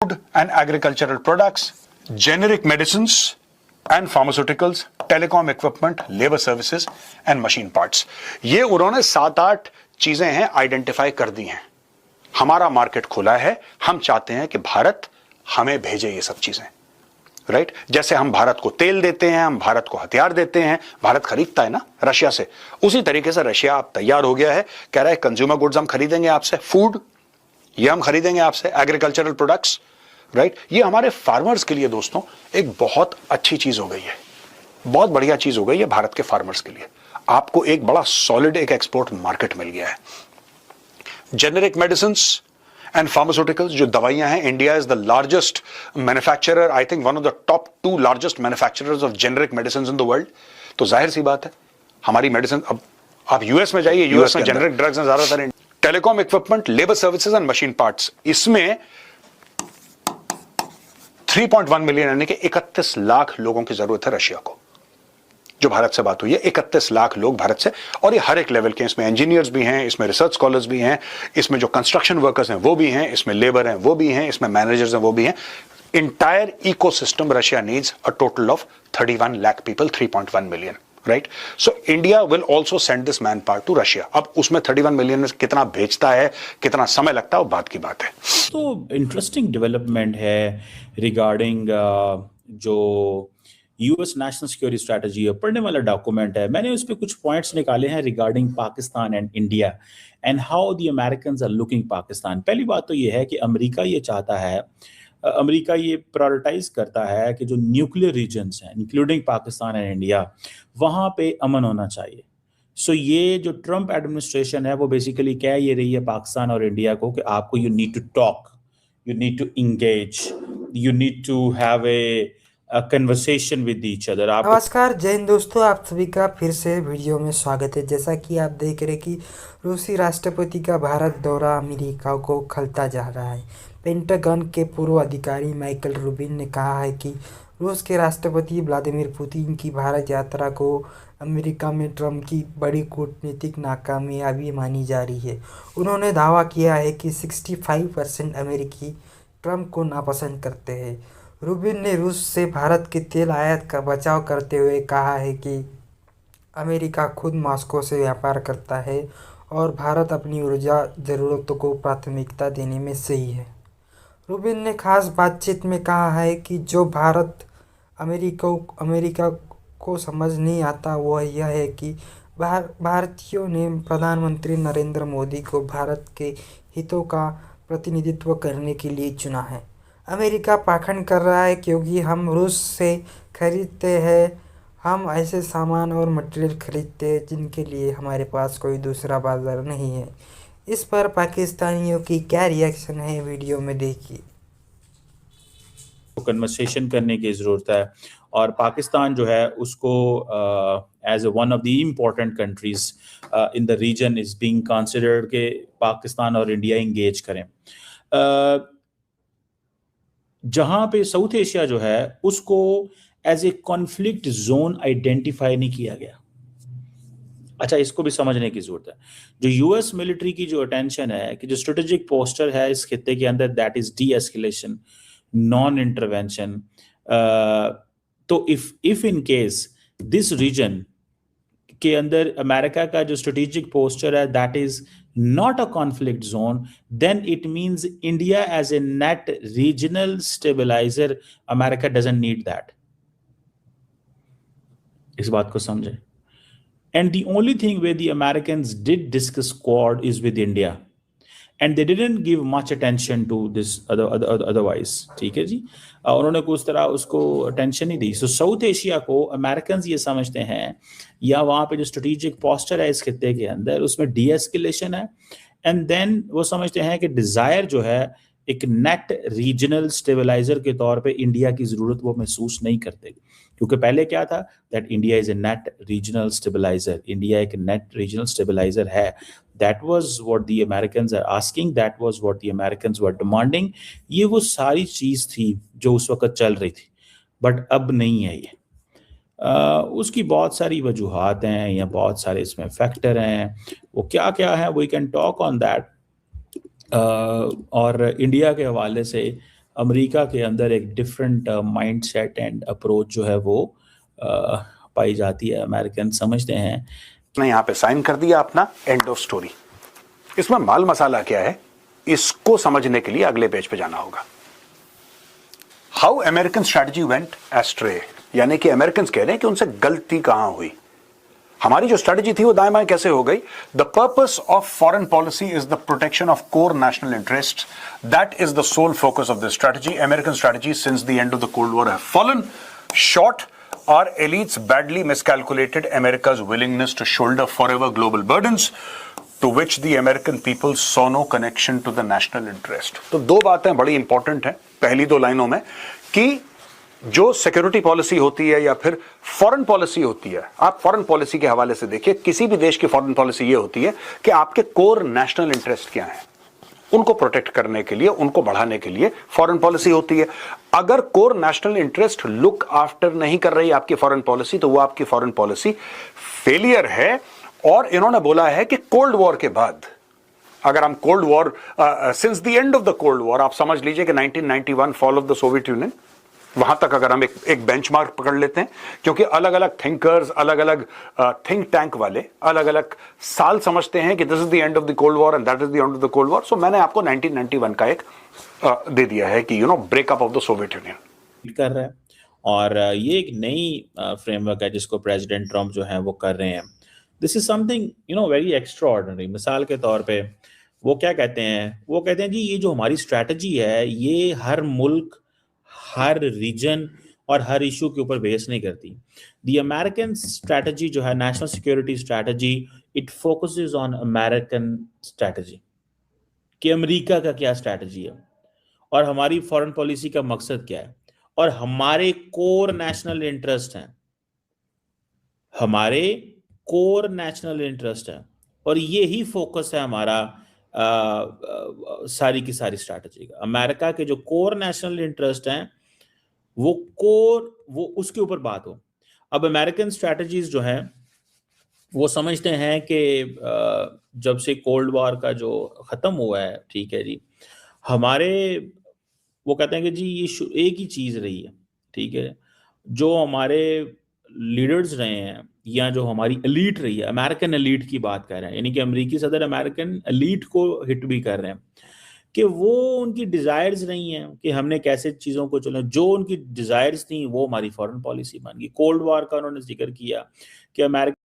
and agricultural products, generic medicines and pharmaceuticals, telecom equipment, labor services and machine parts. ये उन्होंने 7-8 चीजें हैं identify कर दी हैं. हमारा मार्केट खुला है, हम चाहते हैं कि भारत हमें भेजे ये सब चीजें, राइट? जैसे हम भारत को तेल देते हैं, हम भारत को हथियार देते हैं, भारत खरीदता है ना रशिया से, उसी तरीके से रशिया अब तैयार हो गया है, कह रहा है कंज्यूमर गुड्स हम खरीदेंगे आपसे, फूड ये हम खरीदेंगे आपसे, एग्रीकल्चरल प्रोडक्ट्स, राइट? ये हमारे फार्मर्स के लिए दोस्तों एक बहुत अच्छी चीज हो गई है, बहुत बढ़िया चीज हो गई है भारत के फार्मर्स के लिए. आपको एक बड़ा सॉलिड एक एक्सपोर्ट मार्केट मिल गया है. जेनेरिक मेडिसिन एंड फार्मास्यूटिकल्स, जो दवाइयां हैं, India is the largest manufacturer, I think one of the top 2 largest manufacturers of generic medicine in the world. तो जाहिर सी बात है हमारी मेडिसिन, अब आप यूएस में जाइए, यूएस में जेनेरिक ड्रग्स हैं ज्यादातर. Telecom equipment, labour services and machine parts, इसमें 3.1 मिलियन यानी कि 31 लाख लोगों की जरूरत है रशिया को. जो भारत से बात हुई है 31 लाख लोग भारत से, और ये हर एक लेवल के, इसमें इंजीनियर्स भी हैं, इसमें रिसर्च स्कॉलर्स भी हैं, इसमें जो कंस्ट्रक्शन वर्कर्स हैं वो भी हैं, इसमें लेबर हैं वो भी हैं, इसमें मैनेजर्स हैं वो भी हैं. Entire ecosystem Russia needs a total of 31 lakh people, 3.1 million, right? So India will also send this manpower to Russia. अब उसमें 31 मिलियन में कितना भेजता है, कितना समय लगता है, वो बात की बात है. तो इंटरेस्टिंग डेवलपमेंट है रिगार्डिंग जो यूएस नेशनल सिक्योरिटी स्ट्रैटेजी है, पढ़ने वाला डॉक्यूमेंट है. मैंने उस पर कुछ पॉइंट्स निकाले हैं regarding Pakistan and India and how the Americans are looking Pakistan. पहली बात तो ये है कि अमेरिका ये चाहता है, अमेरिका ये प्रायोरिटाइज करता है कि जो न्यूक्लियर रीजन्स हैं इंक्लूडिंग पाकिस्तान एंड इंडिया, वहाँ पे अमन होना चाहिए. सो ये जो ट्रम्प एडमिनिस्ट्रेशन है वो बेसिकली कह ये रही है पाकिस्तान और इंडिया को कि आपको you need to talk, you need to engage, you need to have a conversation with each other. नमस्कार, जय हिंद दोस्तों, आप सभी का फिर से वीडियो में स्वागत है. जैसा कि आप देख रहे कि रूसी राष्ट्रपति का भारत दौरा अमेरिका को खलता जा रहा है. पेंटागन के पूर्व अधिकारी माइकल रूबिन ने कहा है कि रूस के राष्ट्रपति व्लादिमीर पुतिन की भारत यात्रा को अमेरिका में ट्रंप की बड़ी कूटनीतिक नाकामयाबी मानी जा रही है. उन्होंने दावा किया है कि 65% अमेरिकी ट्रंप को नापसंद करते हैं. रूबिन ने रूस से भारत के तेल आयात का बचाव करते हुए कहा है कि अमेरिका खुद मॉस्को से व्यापार करता है और भारत अपनी ऊर्जा ज़रूरतों को प्राथमिकता देने में सही है. रूबिन ने खास बातचीत में कहा है कि जो भारत अमेरिका को समझ नहीं आता वह यह है कि भारतीयों ने प्रधानमंत्री नरेंद्र मोदी को भारत के हितों का प्रतिनिधित्व करने के लिए चुना है. अमेरिका पाखंड कर रहा है क्योंकि हम रूस से खरीदते हैं, हम ऐसे सामान और मटेरियल खरीदते हैं जिनके लिए हमारे पास कोई दूसरा बाजार नहीं है. इस पर पाकिस्तानियों की क्या रिएक्शन है, वीडियो में देखिए. कन्वर्सेशन करने की ज़रूरत है और पाकिस्तान जो है उसको as one of the important countries in the region is being considered के पाकिस्तान और इंडिया इंगेज करें. जहाँ पे साउथ एशिया जो है उसको as a conflict zone identify नहीं किया गया. अच्छा, इसको भी समझने की जरूरत है. जो यूएस मिलिट्री की जो अटेंशन है कि जो स्ट्रेटेजिक पोस्टर है इस खित्ते के अंदर, that is de-escalation, non-intervention. तो if in case this region के अंदर अमेरिका का जो स्ट्रेटेजिक पोस्टर है that is not a conflict zone, then it means India as a net regional stabilizer, America doesn't need that. इस बात को समझें. And the only thing where the Americans did discuss Quad is with India, and they didn't give much attention to this otherwise. ठीक है जी, उन्होंने कुछ तरह उसको अटेंशन नहीं दी. सो साउथ एशिया को अमेरिकन ये समझते हैं, या वहाँ पे जो स्ट्रेटेजिक पोस्टर है इस खित्ते के अंदर उसमें डी एस्केलेशन है, एंड देन वो समझते हैं कि डिज़ायर जो है एक नेट रीजनल स्टेबलाइजर के तौर पे इंडिया की ज़रूरत वो महसूस नहीं करते. क्योंकि पहले क्या था, that India is a net regional stabiliser, India एक नेट रीजनल स्टेबलाइजर है. That was what the Americans are asking, that was what the Americans were demanding. ये वो सारी चीज़ थी जो उस वक्त चल रही थी, बट अब नहीं है ये. उसकी बहुत सारी वजूहात हैं या बहुत सारे इसमें फैक्टर हैं. वो क्या क्या है, we can talk on that. और इंडिया के हवाले से अमेरिका के अंदर एक डिफरेंट माइंडसेट एंड अप्रोच जो है वो पाई जाती है। अमेरिकन समझते हैं ने यहां पे साइन कर दिया अपना, एंड ऑफ स्टोरी। इसमें माल मसाला क्या है, इसको समझने के लिए अगले पेज पे जाना होगा। How American strategy went ashtray, यानी कि अमेरिकन कह रहे हैं कि उनसे गलती कहां हुई। हमारी जो स्ट्रैटेजी थी वो दाएं बाएं कैसे हो गई। The purpose of foreign policy is the protection of core national interest, that is the sole focus of this strategy. American strategy since the end of the cold war have fallen short. Our elites badly miscalculated America's willingness to shoulder forever global burdens, to which the American people saw no connection to the national interest. तो दो बातें बड़ी important हैं पहली दो लाइनों में, कि जो सिक्योरिटी पॉलिसी होती है या फिर फॉरेन पॉलिसी होती है, आप फॉरेन पॉलिसी के हवाले से देखिए, किसी भी देश की फॉरेन पॉलिसी ये होती है कि आपके कोर नेशनल इंटरेस्ट क्या हैं, उनको प्रोटेक्ट करने के लिए, उनको बढ़ाने के लिए फॉरेन पॉलिसी होती है। अगर core national interest look after नहीं कर रही आपकी फॉरेन पॉलिसी, तो वो आपकी फॉरेन पॉलिसी फेलियर है। और इन्होंने बोला है कि कोल्ड वॉर के बाद, अगर हम cold war since the end of the cold war, आप समझ लीजिए कि 1991 fall of the Soviet union, वहां तक अगर हम एक बेंचमार्क पकड़ लेते हैं, क्योंकि अलग अलग थिंकर्स, अलग अलग थिंक टैंक वाले अलग अलग साल समझते हैं कि this is the end of the cold war and that is the end of the cold war. So मैंने आपको 1991 का एक दे दिया है कि breakup of the Soviet Union कर रहा है। और ये एक नई फ्रेमवर्क है जिसको प्रेसिडेंट ट्रम्प जो है वो कर रहे हैं। This is something very extra ordinary. मिसाल के तौर पे वो क्या कहते हैं, वो कहते हैं जी ये जो हमारी स्ट्रैटेजी है ये हर मुल्क, हर रीजन और हर इशू के ऊपर बेस नहीं करती। द अमेरिकन स्ट्रैटेजी जो है, national security strategy, it focuses on American strategy, कि अमेरिका का क्या स्ट्रैटेजी है और हमारी फॉरेन पॉलिसी का मकसद क्या है, और हमारे कोर नेशनल इंटरेस्ट हैं, हमारे कोर नेशनल इंटरेस्ट है, और ये ही फोकस है हमारा सारी की सारी स्ट्रैटेजी का। अमेरिका के जो कोर नेशनल इंटरेस्ट हैं वो उसके ऊपर बात हो। अब अमेरिकन स्ट्रैटेजीज जो हैं वो समझते हैं कि जब से कोल्ड वॉर का जो खत्म हुआ है, ठीक है जी, वो कहते हैं कि जी ये एक ही चीज रही है, ठीक है, जो हमारे लीडर्स रहे हैं या जो हमारी एलीट रही है, अमेरिकन एलीट की बात कर रहे हैं, यानी कि अमेरिकी सदर अमेरिकन एलीट को हिट भी कर रहे हैं, कि वो उनकी डिजायर्स नहीं है कि हमने कैसे चीजों को चुना, जो उनकी डिजायर्स थी वो हमारी फॉरेन पॉलिसी बन गई। कोल्ड वॉर का उन्होंने जिक्र किया कि अमेरिका